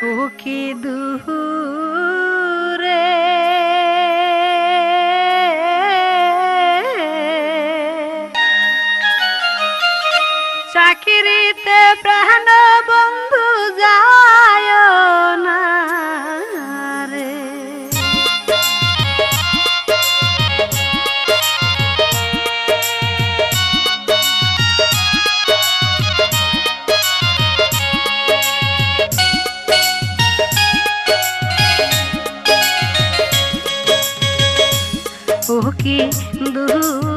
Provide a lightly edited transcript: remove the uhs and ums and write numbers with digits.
ও কি দূরে চাকিরিতে প্রাণ বন্ধু যায় না রে। ও কি দূরে